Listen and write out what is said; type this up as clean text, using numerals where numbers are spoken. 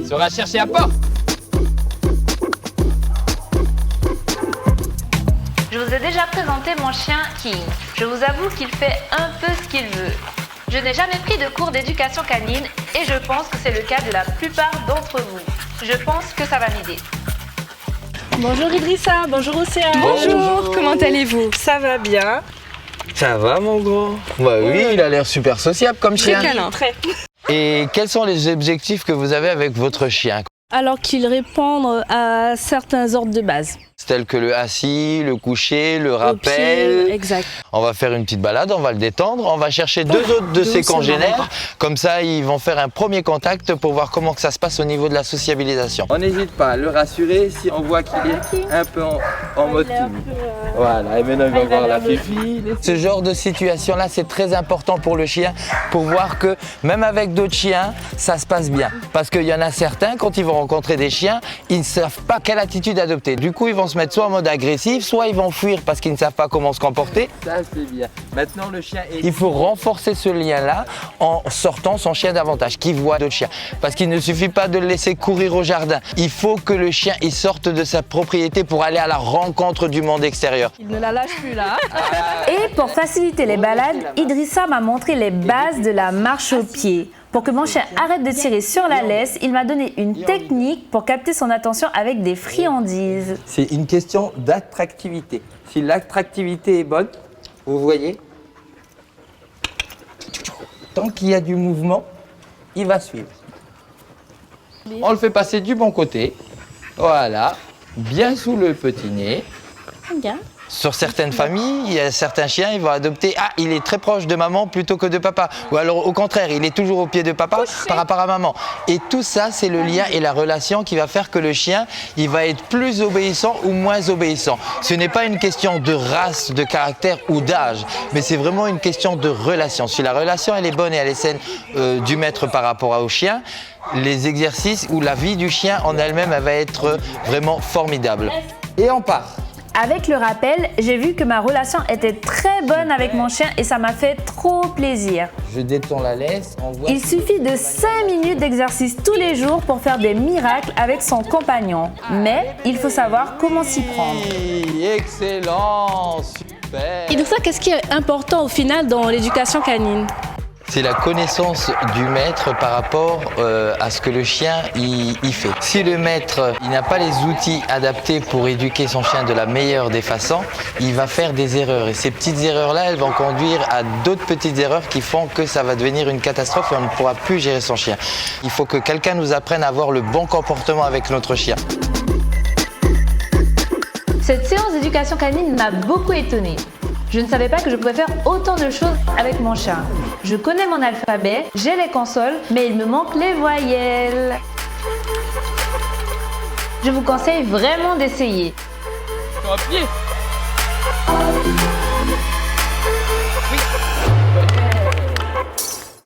saura chercher à porte. Je vous ai déjà présenté mon chien King. Je vous avoue qu'il fait un peu ce qu'il veut. Je n'ai jamais pris de cours d'éducation canine et je pense que c'est le cas de la plupart d'entre vous. Je pense que ça va m'aider. Bonjour Idrissa, bonjour Océane. Bonjour, comment allez-vous? Ça va bien. Ça va mon gros? Bah oui, il a l'air super sociable comme chien. Très câlin. Très. Et quels sont les objectifs que vous avez avec votre chien? Alors qu'il répond à certains ordres de base. Tels que le assis, le coucher, le Au rappel. pied, exact. On va faire une petite balade, on va le détendre, on va chercher deux autres de ses doucement. congénères. Comme ça, ils vont faire un premier contact pour voir comment que ça se passe au niveau de la sociabilisation. On n'hésite pas à le rassurer si on voit qu'il est un peu en mode timide. Voilà, et maintenant il va voir la fifi. Ce genre de situation-là, c'est très important pour le chien, pour voir que même avec d'autres chiens, ça se passe bien. Parce qu'il y en a certains, quand ils vont rencontrer des chiens, ils ne savent pas quelle attitude adopter. Du coup, ils vont se mettre soit en mode agressif, soit ils vont fuir parce qu'ils ne savent pas comment se comporter. Ça, c'est bien. Maintenant, le chien est... Il faut renforcer ce lien-là en sortant son chien davantage, qu'il voit d'autres chiens. Parce qu'il ne suffit pas de le laisser courir au jardin. Il faut que le chien il sorte de sa propriété pour aller à la rencontre du monde extérieur. Il ne la lâche plus là. Et pour faciliter les balades, Idrissa m'a montré les bases de la marche au pied. Pour que mon chien arrête de tirer sur la laisse, il m'a donné une technique pour capter son attention avec des friandises. C'est une question d'attractivité. Si l'attractivité est bonne, vous voyez, tant qu'il y a du mouvement, il va suivre. On le fait passer du bon côté. Voilà, bien sous le petit nez. Bien. Sur certaines familles, il y a certains chiens, ils vont adopter, ah, il est très proche de maman plutôt que de papa. Ou alors au contraire, il est toujours au pied de papa par rapport à maman. Et tout ça, c'est le lien et la relation qui va faire que le chien, il va être plus obéissant ou moins obéissant. Ce n'est pas une question de race, de caractère ou d'âge, mais c'est vraiment une question de relation. Si la relation, elle est bonne et elle est saine du maître par rapport au chien, les exercices ou la vie du chien en elle-même, elle va être vraiment formidable. Et on part. Avec le rappel, j'ai vu que ma relation était très bonne avec mon chien et ça m'a fait trop plaisir. Je détends la laisse, on voit... Il suffit de 5 minutes d'exercice tous les jours pour faire des miracles avec son compagnon. Mais il faut savoir comment s'y prendre. Excellent, super. Idrissa, qu'est-ce qui est important au final dans l'éducation canine? C'est la connaissance du maître par rapport à ce que le chien il fait. Si le maître il n'a pas les outils adaptés pour éduquer son chien de la meilleure des façons, il va faire des erreurs. Et ces petites erreurs-là, elles vont conduire à d'autres petites erreurs qui font que ça va devenir une catastrophe et on ne pourra plus gérer son chien. Il faut que quelqu'un nous apprenne à avoir le bon comportement avec notre chien. Cette séance d'éducation canine m'a beaucoup étonnée. Je ne savais pas que je pouvais faire autant de choses avec mon chat. Je connais mon alphabet, j'ai les consonnes, mais il me manque les voyelles. Je vous conseille vraiment d'essayer. Sur un pied. Oui.